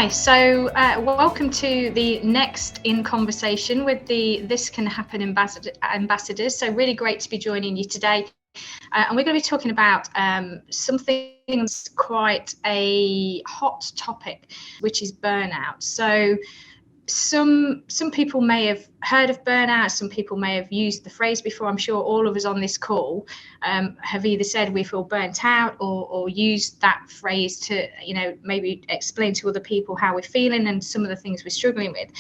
Hi, so welcome to the next in conversation with the This Can Happen ambassadors. So really great to be joining you today. And we're going to be talking about something that's quite a hot topic, which is burnout. So some people may have heard of burnout, some people may have used the phrase before. I'm sure all of us on this call have either said we feel burnt out or used that phrase to, maybe explain to other people how we're feeling and some of the things we're struggling with.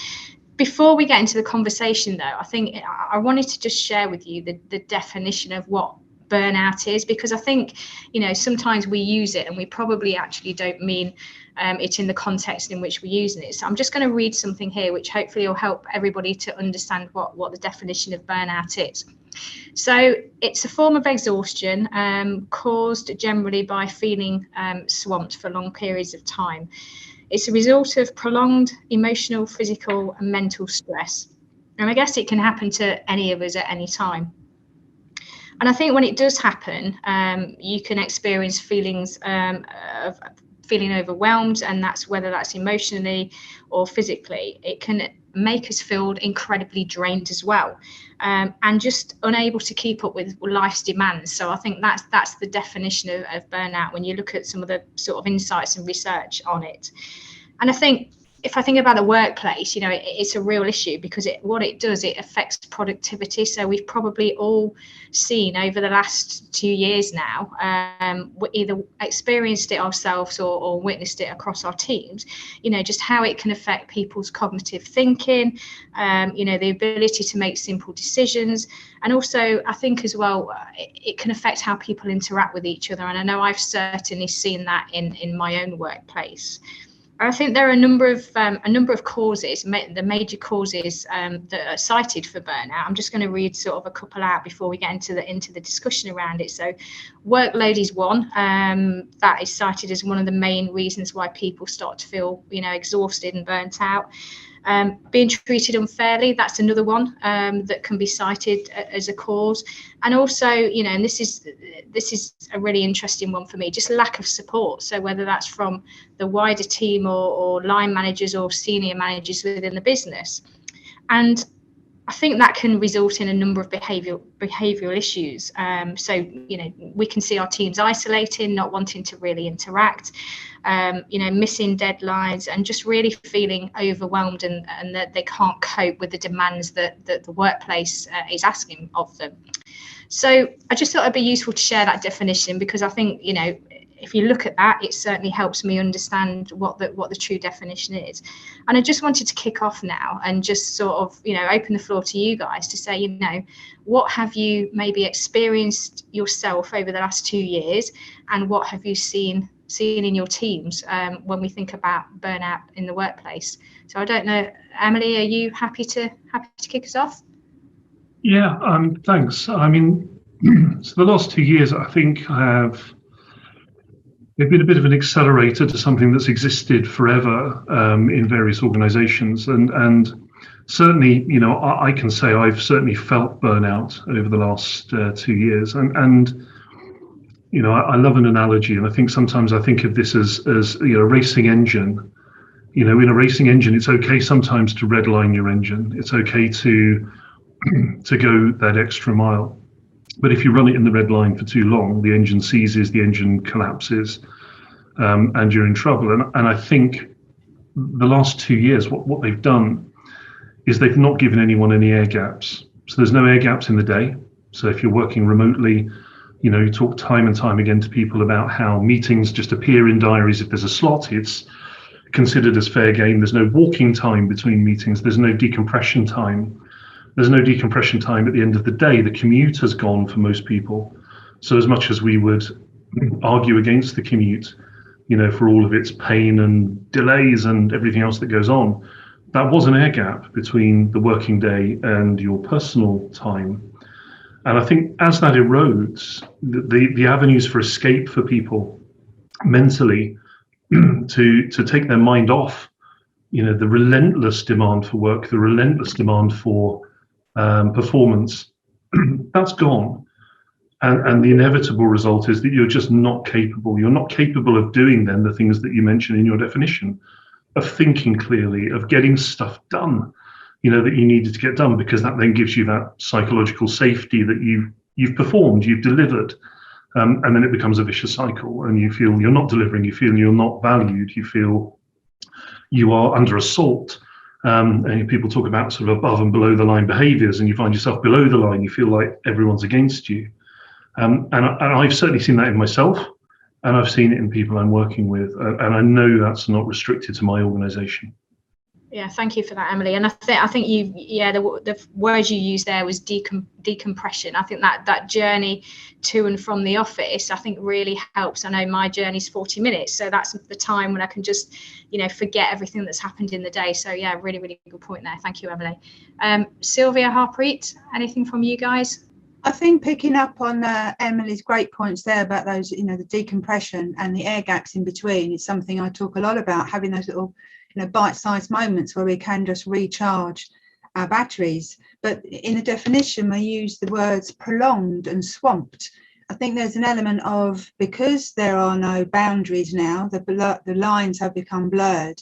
Before we get into the conversation, though, I think I wanted to just share with you the definition of what burnout is, because I think, sometimes we use it and we probably actually don't mean it in the context in which we're using it. So I'm just going to read something here which hopefully will help everybody to understand what the definition of burnout is. So it's a form of exhaustion caused generally by feeling swamped for long periods of time. It's a result of prolonged emotional, physical and mental stress. And I guess it can happen to any of us at any time. And I think when it does happen, you can experience feelings of feeling overwhelmed, and that's whether that's emotionally or physically. It can make us feel incredibly drained as well, and just unable to keep up with life's demands. So I think that's the definition of burnout when you look at some of the sort of insights and research on it. And I think if I think about the workplace, it's a real issue because what it does, it affects productivity. So we've probably all seen over the last 2 years now, we either experienced it ourselves or witnessed it across our teams, just how it can affect people's cognitive thinking, the ability to make simple decisions. And also, I think as well, it can affect how people interact with each other. And I know I've certainly seen that in my own workplace. I think there are a number of causes, the major causes that are cited for burnout. I'm just going to read sort of a couple out before we get into the discussion around it. So, workload is one that is cited as one of the main reasons why people start to feel, exhausted and burnt out. Being treated unfairly, that's another one that can be cited as a cause. And also, and this is a really interesting one for me, just lack of support. So whether that's from the wider team or line managers or senior managers within the business. And I think that can result in a number of behavioural issues. So, we can see our teams isolating, not wanting to really interact, missing deadlines and just really feeling overwhelmed and that they can't cope with the demands that the workplace is asking of them. So I just thought it'd be useful to share that definition because I think, if you look at that, it certainly helps me understand what the true definition is. And I just wanted to kick off now and just sort of, open the floor to you guys to say, what have you maybe experienced yourself over the last 2 years, and what have you seen in your teams when we think about burnout in the workplace? So I don't know, Emily, are you happy to kick us off? Yeah, thanks. I mean, so the last 2 years, I think they've been a bit of an accelerator to something that's existed forever in various organizations. And certainly, I can say I've certainly felt burnout over the last 2 years. And I love an analogy. And I think sometimes I think of this as a racing engine. In a racing engine, it's okay sometimes to redline your engine. It's okay to go that extra mile. But if you run it in the red line for too long, the engine seizes, the engine collapses, and you're in trouble. And I think the last 2 years, what they've done is they've not given anyone any air gaps. So there's no air gaps in the day. So if you're working remotely, you talk time and time again to people about how meetings just appear in diaries. If there's a slot, it's considered as fair game. There's no walking time between meetings. There's no decompression time. There's no decompression time at the end of the day. The commute has gone for most people. So as much as we would argue against the commute, for all of its pain and delays and everything else that goes on, that was an air gap between the working day and your personal time. And I think as that erodes, the avenues for escape for people mentally to take their mind off, the relentless demand for work, the relentless demand for performance, that's gone. And the inevitable result is that you're just not capable. You're not capable of doing then the things that you mentioned in your definition. of thinking clearly, of getting stuff done, that you needed to get done, because that then gives you that psychological safety that you've performed, you've delivered. And then it becomes a vicious cycle, and you feel you're not delivering, you feel you're not valued, you feel you are under assault. And people talk about sort of above and below the line behaviors, and you find yourself below the line, you feel like everyone's against you. And I've certainly seen that in myself, and I've seen it in people I'm working with, and I know that's not restricted to my organization. Yeah, thank you for that, Emily. And I think the word you used there was decompression. I think that journey to and from the office, I think, really helps. I know my journey's 40 minutes, so that's the time when I can just, forget everything that's happened in the day. So yeah, really, really good point there. Thank you, Emily. Sylvia, Harpreet, anything from you guys? I think picking up on Emily's great points there about those, the decompression and the air gaps in between, is something I talk a lot about, having those little bite-sized moments where we can just recharge our batteries. But in a definition, we use the words prolonged and swamped. I think there's an element of, because there are no boundaries now, the lines have become blurred,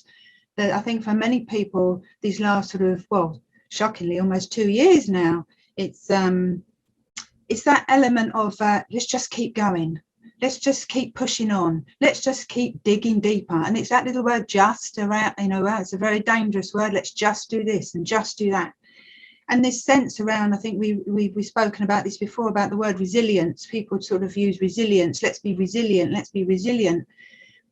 that I think for many people, these last sort of, shockingly, almost 2 years now, it's that element of let's just keep going. Let's just keep pushing on. Let's just keep digging deeper. And it's that little word just around, it's a very dangerous word. Let's just do this and just do that. And this sense around, I think we've spoken about this before, about the word resilience. People sort of use resilience. Let's be resilient. Let's be resilient.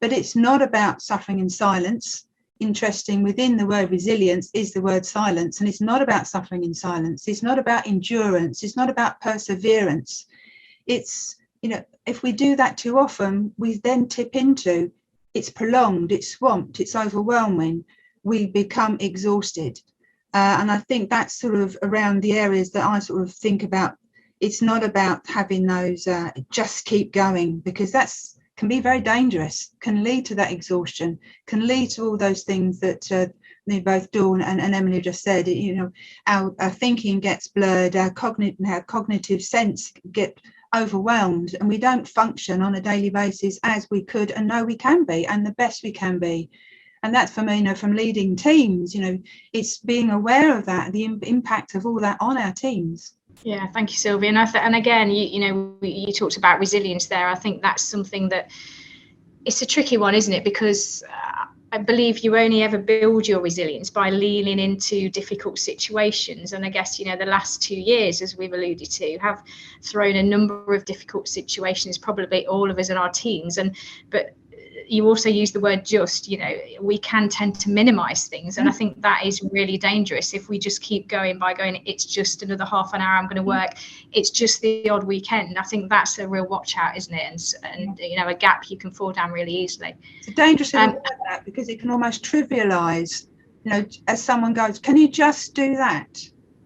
But it's not about suffering in silence. Interesting, within the word resilience is the word silence. And it's not about suffering in silence. It's not about endurance. It's not about perseverance. It's, if we do that too often, we then tip into it's prolonged, it's swamped, it's overwhelming. We become exhausted. And I think that's sort of around the areas that I sort of think about. It's not about having those just keep going, because that's can be very dangerous, can lead to that exhaustion, can lead to all those things that both Dawn and Emily just said. Our thinking gets blurred, our cognitive sense get overwhelmed, and we don't function on a daily basis as we could and know we can be, and the best we can be. And that's for me, from leading teams, it's being aware of that, the impact of all that on our teams. Yeah, thank you, Sylvia. And again, you talked about resilience there. I think that's something that it's a tricky one, isn't it? Because I believe you only ever build your resilience by leaning into difficult situations. And I guess, the last 2 years, as we've alluded to, have thrown a number of difficult situations, probably all of us in our teams. But you also use the word just, we can tend to minimize things. And I think that is really dangerous if we just keep going by going, it's just another half an hour I'm going to work. It's just the odd weekend. I think that's a real watch out, isn't it? And a gap you can fall down really easily. It's a dangerous thing that, because it can almost trivialize, as someone goes, can you just do that?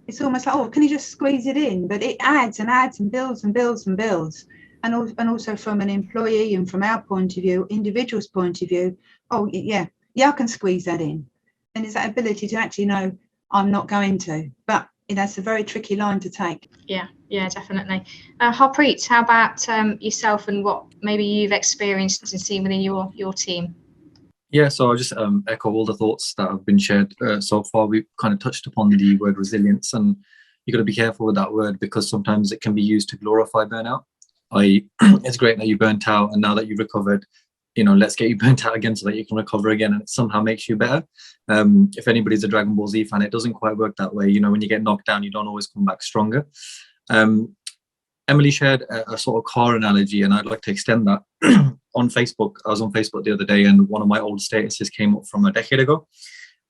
It's almost like, can you just squeeze it in? But it adds and adds and builds and builds and builds. And also from an employee and from our point of view, individual's point of view, I can squeeze that in. And it's that ability to actually know I'm not going to. But that's a very tricky line to take. Yeah, definitely. Harpreet, how about yourself and what maybe you've experienced and seen within your team? Yeah, so I'll just echo all the thoughts that have been shared so far. We've kind of touched upon the word resilience, and you've got to be careful with that word, because sometimes it can be used to glorify burnout. It's great that you burnt out, and now that you've recovered, let's get you burnt out again so that you can recover again, and it somehow makes you better. If anybody's a Dragon Ball Z fan, it doesn't quite work that way. When you get knocked down, you don't always come back stronger. Emily shared a sort of car analogy, and I'd like to extend that. On Facebook, I was on Facebook the other day, and one of my old statuses came up from a decade ago,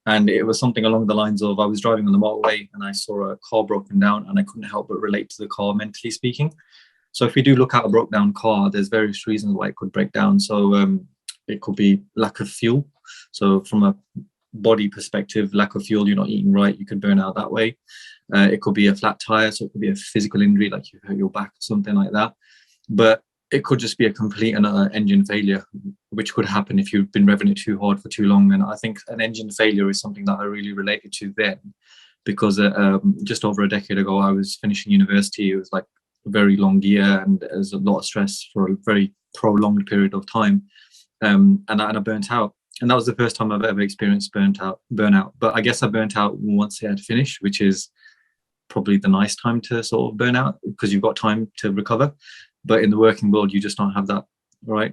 and it was something along the lines of, I was driving on the motorway and I saw a car broken down, and I couldn't help but relate to the car, mentally speaking. So if we do look at a broke down car, there's various reasons why it could break down. So it could be lack of fuel. So from a body perspective, lack of fuel, you're not eating right, you could burn out that way. It could be a flat tire, so it could be a physical injury, like you hurt your back or something like that. But it could just be a complete and utter engine failure, which could happen if you've been revving it too hard for too long. And I think an engine failure is something that I really related to then, because just over a decade ago, I was finishing university. It was like a very long year, and there's a lot of stress for a very prolonged period of time. And I burnt out. and that was the first time I've ever experienced burnout. But I guess I burnt out once it had finished, which is probably the nice time to sort of burn out because you've got time to recover. But in the working world, you just don't have that, right?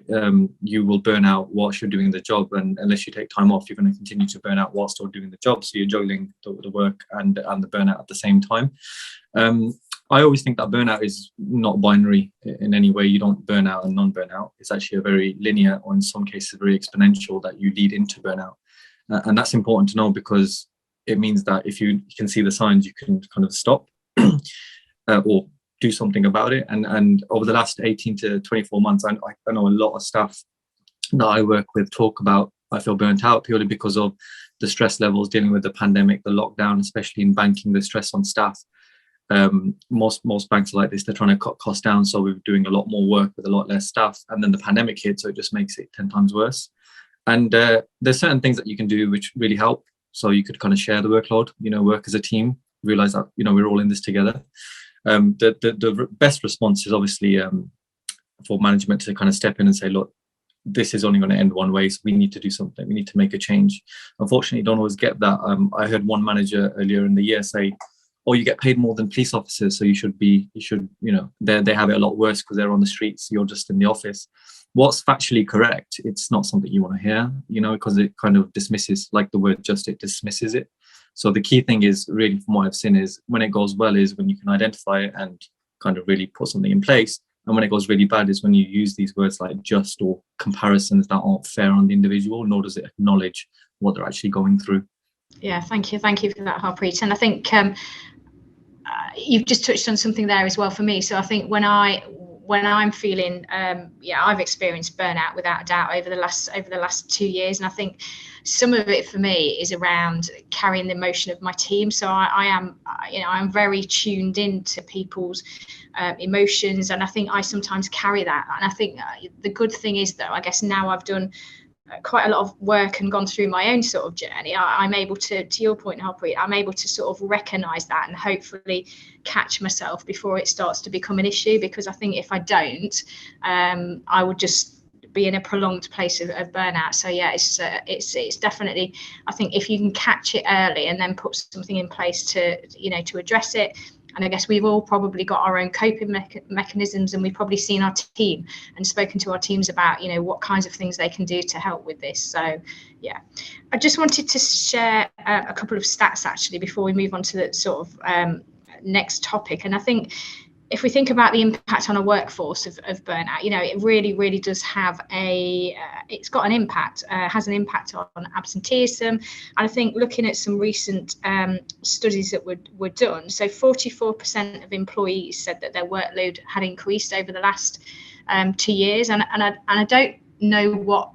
You will burn out whilst you're doing the job, and unless you take time off, you're going to continue to burn out whilst still doing the job. So you're juggling the work and the burnout at the same time. I always think that burnout is not binary in any way. You don't burn out and non-burn out. It's actually a very linear, or in some cases very exponential, that you lead into burnout. And that's important to know, because it means that if you can see the signs, you can kind of stop or do something about it. And over the last 18 to 24 months, I know a lot of staff that I work with talk about, I feel burnt out purely because of the stress levels dealing with the pandemic, the lockdown, especially in banking, the stress on staff. Most banks are like this. They're trying to cut costs down, so we're doing a lot more work with a lot less staff, and then the pandemic hit, so it just makes it 10 times worse. And there's certain things that you can do which really help. So you could kind of share the workload, work as a team, realize that we're all in this together. The best response is obviously for management to kind of step in and say, look, this is only going to end one way, so we need to do something, we need to make a change. Unfortunately, you don't always get that. I heard one manager earlier in the year say, oh, you get paid more than police officers, so you should they have it a lot worse because they're on the streets, you're just in the office. What's factually correct, it's not something you want to hear, because it kind of dismisses, like the word just, it dismisses it. So the key thing is, really, from what I've seen, is when it goes well is when you can identify it and kind of really put something in place. And when it goes really bad is when you use these words like just or comparisons that aren't fair on the individual, nor does it acknowledge what they're actually going through. Yeah, thank you for that, Harpreet. And I think you've just touched on something there as well for me. So I think when I'm feeling, I've experienced burnout without a doubt over the last 2 years, and I think some of it for me is around carrying the emotion of my team. So I'm very tuned into people's emotions, and I think I sometimes carry that. And I think the good thing is that I guess now I've done quite a lot of work and gone through my own sort of journey, I'm able to your point, Harpreet, I'm able to sort of recognise that and hopefully catch myself before it starts to become an issue, because I think if I don't, I would just be in a prolonged place of burnout. So yeah, it's definitely, I think if you can catch it early and then put something in place to address it. And I guess we've all probably got our own coping mechanisms, and we've probably seen our team and spoken to our teams about, what kinds of things they can do to help with this. So, yeah, I just wanted to share a couple of stats actually before we move on to the sort of next topic. And I think if we think about the impact on a workforce of burnout, it really, really does have it's got an impact, has an impact on absenteeism. And I think looking at some recent studies that were done, so 44% of employees said that their workload had increased over the last 2 years. And I don't know what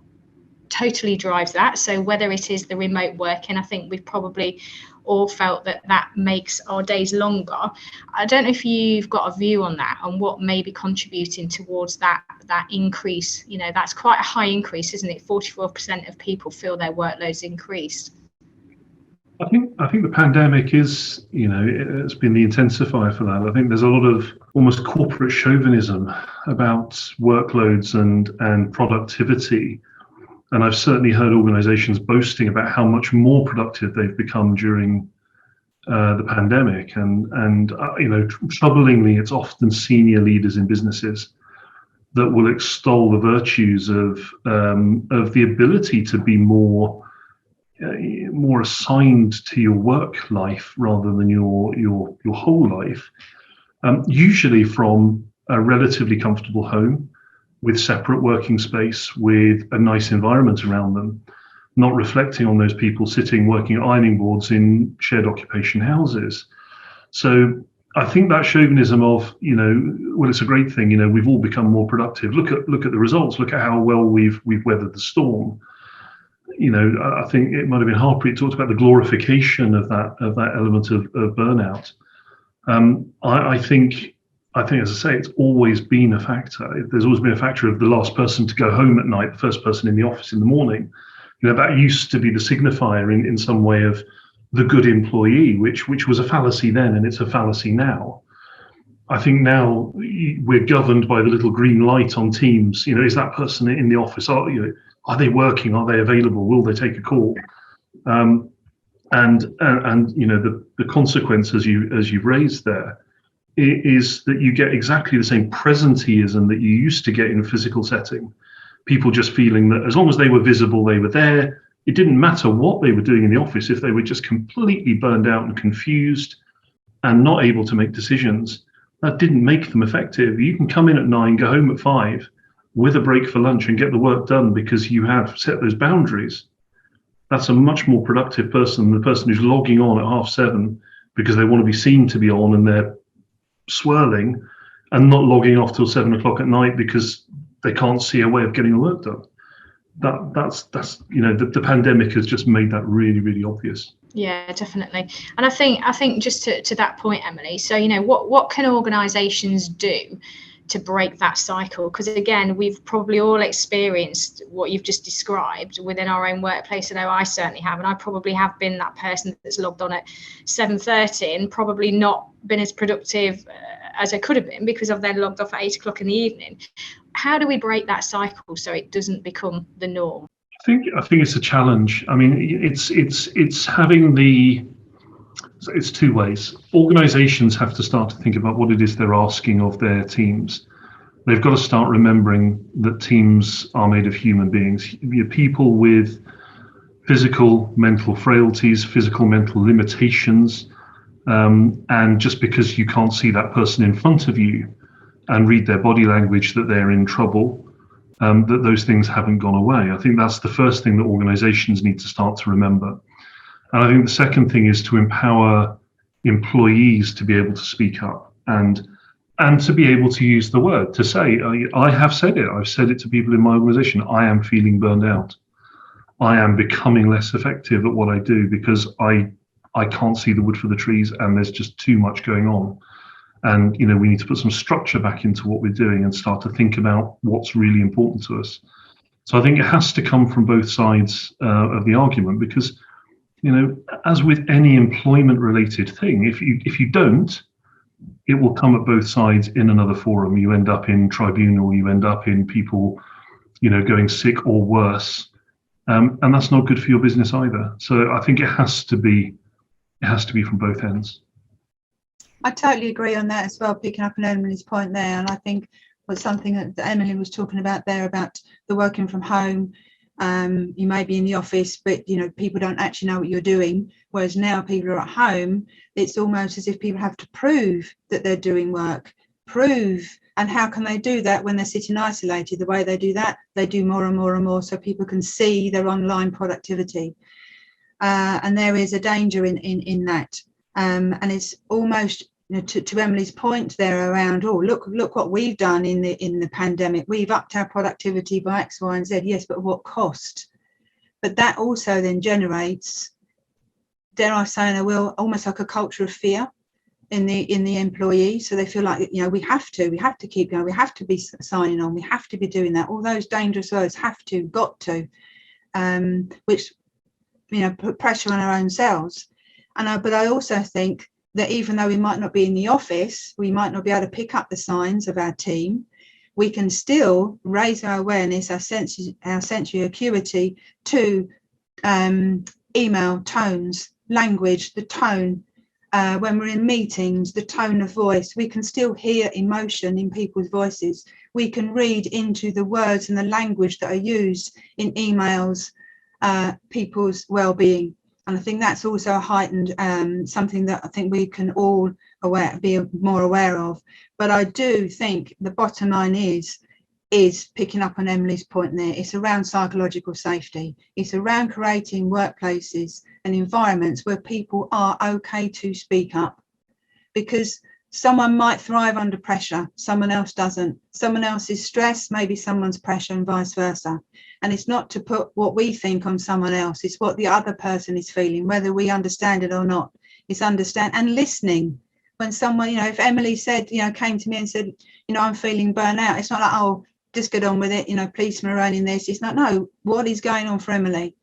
totally drives that. So whether it is the remote working, I think we've probably all felt that makes our days longer. I don't know if you've got a view on that, on what may be contributing towards that increase. That's quite a high increase, isn't it? 44% of people feel their workloads increased. I think the pandemic is, it's been the intensifier for that. I think there's a lot of almost corporate chauvinism about workloads and productivity. And I've certainly heard organizations boasting about how much more productive they've become during the pandemic. And troublingly, it's often senior leaders in businesses that will extol the virtues of the ability to be more assigned to your work life rather than your whole life, usually from a relatively comfortable home, with separate working space, with a nice environment around them, not reflecting on those people sitting working at ironing boards in shared occupation houses. So I think that chauvinism of, well, it's a great thing, we've all become more productive. Look at the results. Look at how well we've weathered the storm. I think it might have been Harpreet talked about the glorification of that element of burnout. I think, as I say, it's always been a factor. There's always been a factor of the last person to go home at night, the first person in the office in the morning. That used to be the signifier in some way of the good employee, which was a fallacy then, and it's a fallacy now. I think now we're governed by the little green light on Teams. Is that person in the office? Are they working? Are they available? Will they take a call? And the consequence, as you've raised there, is that you get exactly the same presenteeism that you used to get in a physical setting. People just feeling that as long as they were visible, they were there. It didn't matter what they were doing in the office if they were just completely burned out and confused and not able to make decisions. That didn't make them effective. You can come in at 9, go home at 5 with a break for lunch and get the work done because you have set those boundaries. That's a much more productive person than the person who's logging on at 7:30 because they want to be seen to be on and they're swirling, and not logging off till 7 o'clock at night because they can't see a way of getting the work done. That's the pandemic has just made that really, really obvious. Yeah, definitely. And I think just to that point, Emily, so what can organizations do to break that cycle? Because again, we've probably all experienced what you've just described within our own workplace. I know I certainly have, and I probably have been that person that's logged on at 7:30 and probably not been as productive as I could have been because I've then logged off at 8 o'clock in the evening. How do we break that cycle so it doesn't become the norm? I think it's a challenge. I mean, it's having it's two ways. Organizations have to start to think about what it is they're asking of their teams. They've got to start remembering that teams are made of human beings. You're people with physical, mental frailties, physical, mental limitations. And just because you can't see that person in front of you and read their body language that they're in trouble, that those things haven't gone away. I think that's the first thing that organizations need to start to remember. And I think the second thing is to empower employees to be able to speak up and to be able to use the word, to say, I have said it. I've said it to people in my organization. I am feeling burned out. I am becoming less effective at what I do because I can't see the wood for the trees and there's just too much going on. And we need to put some structure back into what we're doing and start to think about what's really important to us. So I think it has to come from both sides of the argument because, as with any employment-related thing, if you don't, it will come at both sides in another forum. You end up in tribunal. You end up in people, going sick or worse, and that's not good for your business either. So I think it has to be from both ends. I totally agree on that as well, picking up on Emily's point there. And I think was something that Emily was talking about there about the working from home. You may be in the office, but people don't actually know what you're doing. Whereas now people are at home, it's almost as if people have to prove that they're doing work. And how can they do that when they're sitting isolated? The way they do that, they do more and more and more so people can see their online productivity. And there is a danger in that. And it's almost to Emily's point there around, look what we've done in the pandemic. We've upped our productivity by X, Y, and Z. Yes, but at what cost? But that also then generates, dare I say, almost like a culture of fear in the employee. So they feel like we have to keep going. We have to be signing on. We have to be doing that. All those dangerous words, have to, got to, which put pressure on our own selves. But I also think that even though we might not be in the office, we might not be able to pick up the signs of our team, we can still raise our awareness, our sensory acuity to email tones, language, the tone. When we're in meetings, the tone of voice, we can still hear emotion in people's voices. We can read into the words and the language that are used in emails, people's well-being. And I think that's also a heightened something that I think we can all be more aware of. But I do think the bottom line is picking up on Emily's point there. It's around psychological safety. It's around creating workplaces and environments where people are okay to speak up. Because someone might thrive under pressure, someone else doesn't. Someone else's stress, maybe someone's pressure, and vice versa. And it's not to put what we think on someone else, it's what the other person is feeling, whether we understand it or not. It's understand and listening. When someone, if Emily said, came to me and said, I'm feeling burnout, it's not like, oh, just get on with it, police Marone in this. It's not, no, what is going on for Emily?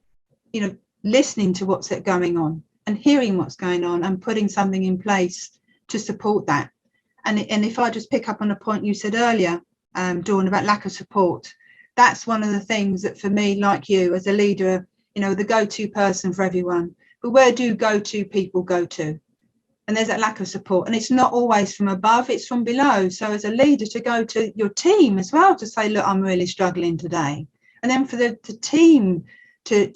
Listening to what's going on and hearing what's going on and putting something in place to support that. And if I just pick up on a point you said earlier, Dawn, about lack of support, that's one of the things that for me, like you, as a leader, the go-to person for everyone. But where do go-to people go to? And there's that lack of support. And it's not always from above, it's from below. So as a leader, to go to your team as well, to say, look, I'm really struggling today. And then for the team to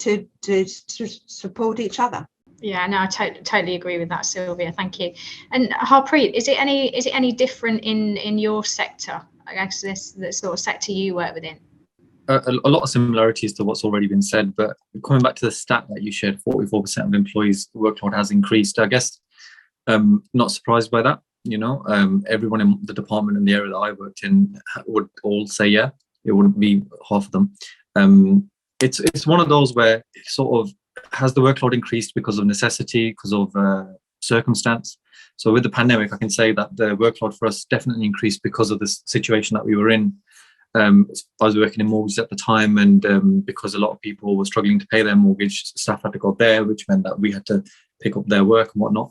support each other. Yeah, no, I totally agree with that, Sylvia. Thank you. And Harpreet, is it any different in your sector? I guess the sort of sector you work within. A lot of similarities to what's already been said, but coming back to the stat that you shared, 44% of employees' workload has increased. I guess not surprised by that. Everyone in the department and the area that I worked in would all say, yeah, it wouldn't be half of them. It's one of those where it sort of has the workload increased because of necessity, because of circumstance. So with the pandemic, I can say that the workload for us definitely increased because of the situation that we were in. I was working in mortgages at the time, and because a lot of people were struggling to pay their mortgage, staff had to go there, which meant that we had to pick up their work and whatnot.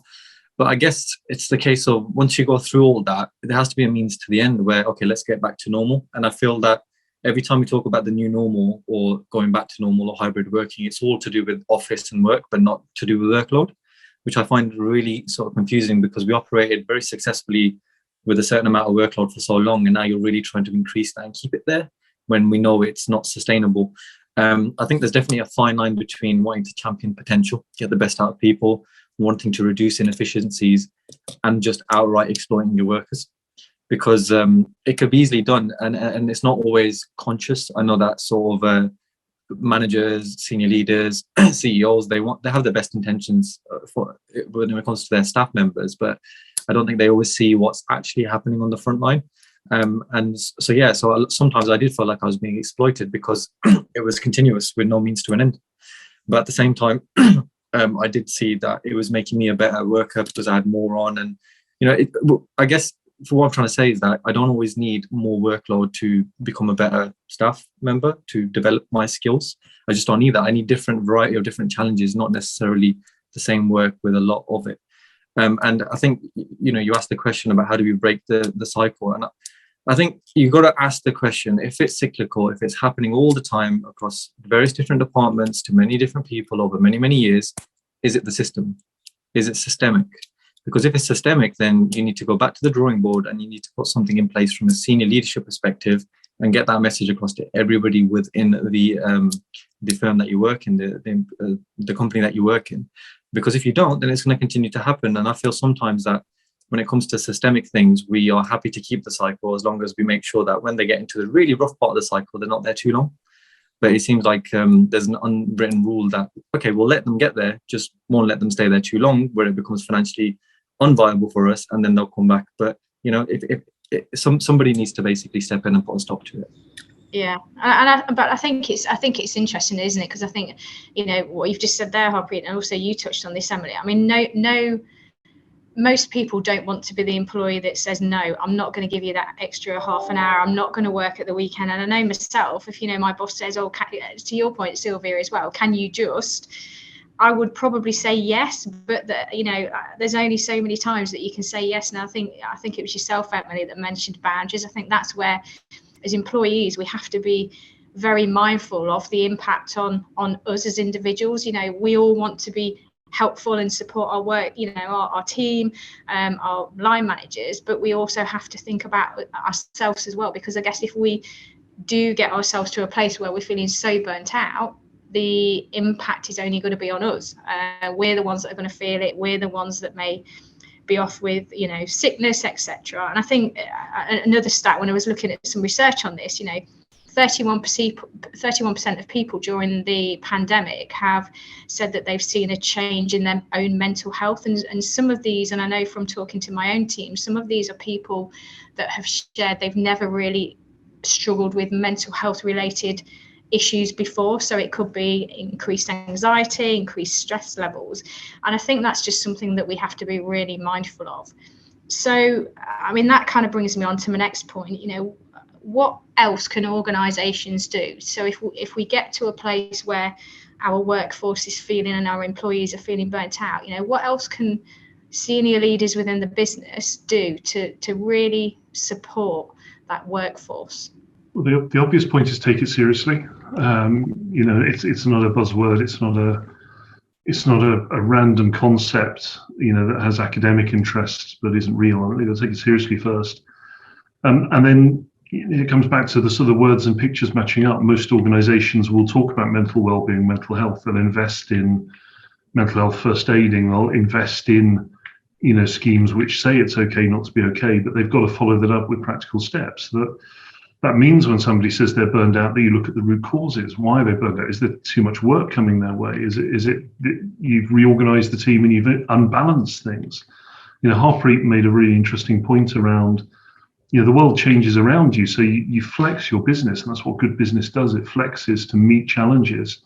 But I guess it's the case of once you go through all that, there has to be a means to the end where, okay, let's get back to normal. And I feel that every time we talk about the new normal or going back to normal or hybrid working, it's all to do with office and work, but not to do with workload, which I find really sort of confusing, because we operated very successfully with a certain amount of workload for so long, and now you're really trying to increase that and keep it there when we know it's not sustainable. I think there's definitely a fine line between wanting to champion potential, get the best out of people, wanting to reduce inefficiencies, and just outright exploiting your workers, because it could be easily done, and it's not always conscious. I know that sort of managers, senior leaders, CEOs, they have the best intentions when it comes to their staff members, but I don't think they always see what's actually happening on the front line. So sometimes I did feel like I was being exploited because it was continuous with no means to an end. But at the same time, I did see that it was making me a better worker because I had more on. And, I guess for what I'm trying to say is that I don't always need more workload to become a better staff member, to develop my skills. I just don't need that. I need different variety of different challenges, not necessarily the same work with a lot of it. And I think, you asked the question about how do we break the cycle. And I think you've got to ask the question, if it's cyclical, if it's happening all the time across various different departments to many different people over many, many years, is it the system? Is it systemic? Because if it's systemic, then you need to go back to the drawing board and you need to put something in place from a senior leadership perspective and get that message across to everybody within the firm that you work in, the company that you work in. Because if you don't, then it's going to continue to happen. And I feel sometimes that when it comes to systemic things, we are happy to keep the cycle as long as we make sure that when they get into the really rough part of the cycle, they're not there too long. But it seems like there's an unwritten rule that, okay, we'll let them get there, just won't let them stay there too long, where it becomes financially unviable for us, and then they'll come back. But, if somebody needs to basically step in and put a stop to it. Yeah, but I think it's interesting, isn't it? Because I think, what you've just said there, Harpreet, and also you touched on this, Emily. I mean, no, most people don't want to be the employee that says, no, I'm not going to give you that extra half an hour. I'm not going to work at the weekend. And I know myself, if, my boss says, oh, to your point, Sylvia, as well, can you just, I would probably say yes, but there's only so many times that you can say yes. And I think it was yourself, Emily, that mentioned boundaries. I think that's where, as employees, we have to be very mindful of the impact on us as individuals. We all want to be helpful and support our work, our team, our line managers, but we also have to think about ourselves as well, because I guess if we do get ourselves to a place where we're feeling so burnt out, the impact is only going to be on us. We're the ones that are going to feel it. We're the ones that may be off with sickness, etc. And I think another stat, when I was looking at some research on this, 31% of people during the pandemic have said that they've seen a change in their own mental health, and some of these, and I know from talking to my own team, some of these are people that have shared they've never really struggled with mental health related issues before. So it could be increased anxiety, increased stress levels, and I think that's just something that we have to be really mindful of. So I mean, that kind of brings me on to my next point. What else can organizations do? So if we get to a place where our workforce is feeling and our employees are feeling burnt out, what else can senior leaders within the business do to really support that workforce? Well, the obvious point is take it seriously. It's not a buzzword. It's not a random concept, that has academic interest but isn't real. You've got to take it seriously first. And then it comes back to the sort of words and pictures matching up. Most organizations will talk about mental well-being, mental health. They'll invest in mental health first aiding. They'll invest in, schemes which say it's okay not to be okay, but they've got to follow that up with practical steps. That means when somebody says they're burned out, that you look at the root causes. Why are they burned out? Is there too much work coming their way? Is it you've reorganized the team and you've unbalanced things? Harpreet made a really interesting point around, the world changes around you, so you flex your business, and that's what good business does. It flexes to meet challenges.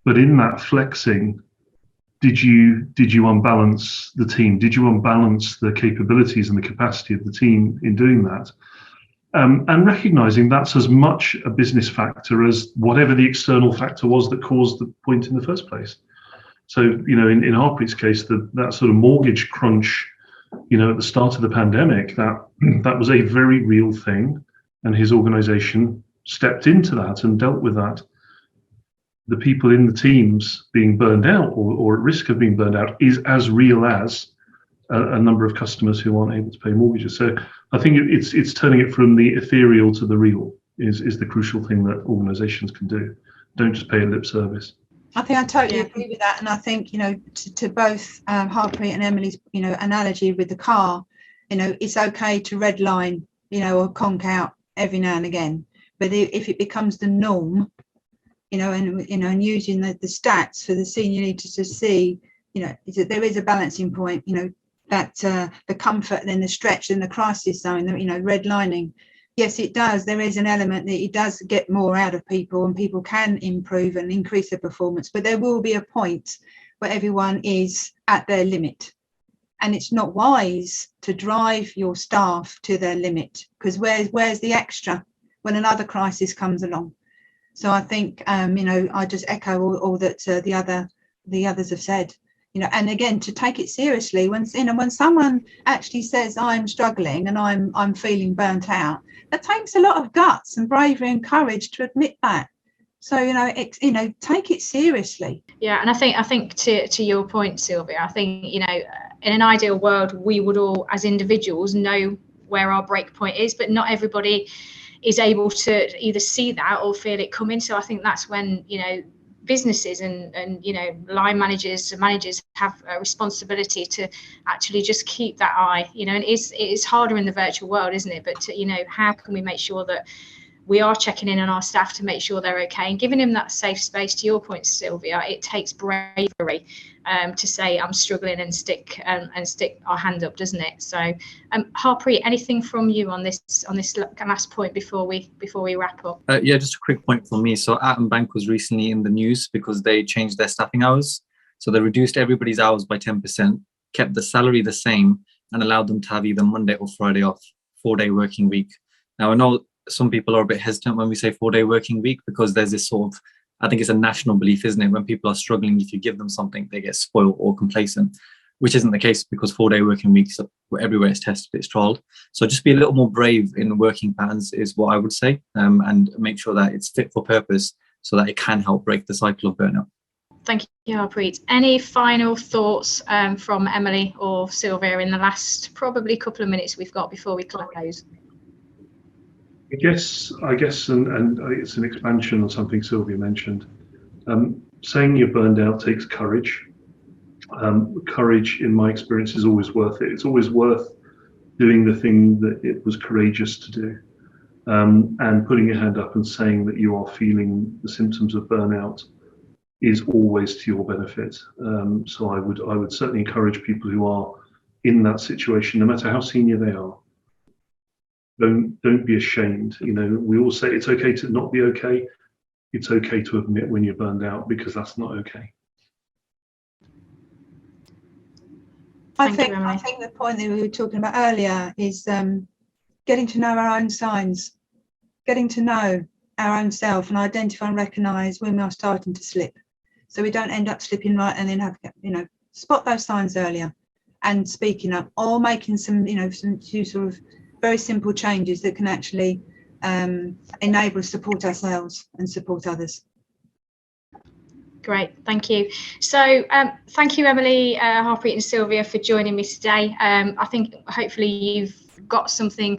But in that flexing, did you unbalance the team? Did you unbalance the capabilities and the capacity of the team in doing that? And recognizing that's as much a business factor as whatever the external factor was that caused the point in the first place. So, in Harpreet's case, that sort of mortgage crunch, at the start of the pandemic, that was a very real thing, and his organization stepped into that and dealt with that. The people in the teams being burned out or at risk of being burned out is as real as a number of customers who aren't able to pay mortgages. So I think it's turning it from the ethereal to the real is the crucial thing that organizations can do. Don't just pay a lip service. I think I totally agree with that. And I think, to both Harpreet and Emily's, analogy with the car, it's okay to redline, or conk out every now and again. But if it becomes the norm, and using the stats for the senior leaders to see, there is a balancing point, that the comfort and then the stretch and the crisis zone, redlining. Yes, it does. There is an element that it does get more out of people and people can improve and increase their performance. But there will be a point where everyone is at their limit. And it's not wise to drive your staff to their limit, because where's the extra when another crisis comes along? So I think, I just echo all that the others have said. And again, to take it seriously when someone actually says I'm struggling and I'm feeling burnt out, that takes a lot of guts and bravery and courage to admit that. So take it seriously. Yeah, and I think to your point, Sylvia, I think in an ideal world we would all as individuals know where our break point is, but not everybody is able to either see that or feel it coming. So I think that's when businesses and line managers and managers have a responsibility to actually just keep that eye, and it's harder in the virtual world, isn't it? But how can we make sure that we are checking in on our staff to make sure they're okay and giving them that safe space? To your point, Sylvia, it takes bravery to say I'm struggling and stick our hand up, doesn't it? So Harpreet, anything from you on this last point before we wrap up? Yeah, just a quick point from me. So Atom Bank was recently in the news because they changed their staffing hours. So they reduced everybody's hours by 10%, kept the salary the same, and allowed them to have either Monday or Friday off, 4-day working week. Now I know some people are a bit hesitant when we say 4-day working week, because there's this sort of, I think it's a national belief, isn't it? When people are struggling, if you give them something, they get spoiled or complacent, which isn't the case, because 4-day working weeks everywhere it's tested, it's trialed. So just be a little more brave in working patterns is what I would say, and make sure that it's fit for purpose so that it can help break the cycle of burnout. Thank you, Harpreet. Any final thoughts from Emily or Sylvia in the last probably couple of minutes we've got before we close? I guess, and it's an expansion on something Sylvia mentioned. Saying you're burned out takes courage. Courage, in my experience, is always worth it. It's always worth doing the thing that it was courageous to do. And putting your hand up and saying that you are feeling the symptoms of burnout is always to your benefit. So I would certainly encourage people who are in that situation, no matter how senior they are. Don't be ashamed. We all say it's okay to not be okay. It's okay to admit when you're burned out, because that's not okay. I think the point that we were talking about earlier is getting to know our own signs, getting to know our own self and identify and recognise when we are starting to slip, so we don't end up slipping right and then have spot those signs earlier. and speaking up, or making some, some few sort of very simple changes that can actually enable us to support ourselves and support others. Great, thank you. So thank you, Emily, Harpreet and Sylvia, for joining me today. I think hopefully you've got something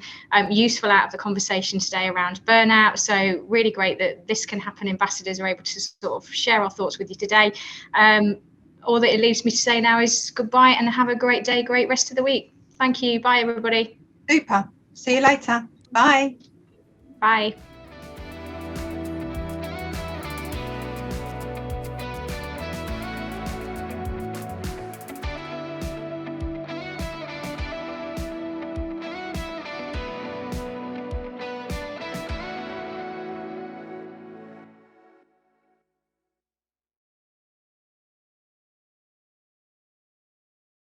useful out of the conversation today around burnout. So really great that This Can Happen ambassadors are able to sort of share our thoughts with you today. All that it leaves me to say now is goodbye and have a great day, great rest of the week. Thank you. Bye, everybody. Super. See you later. Bye. Bye.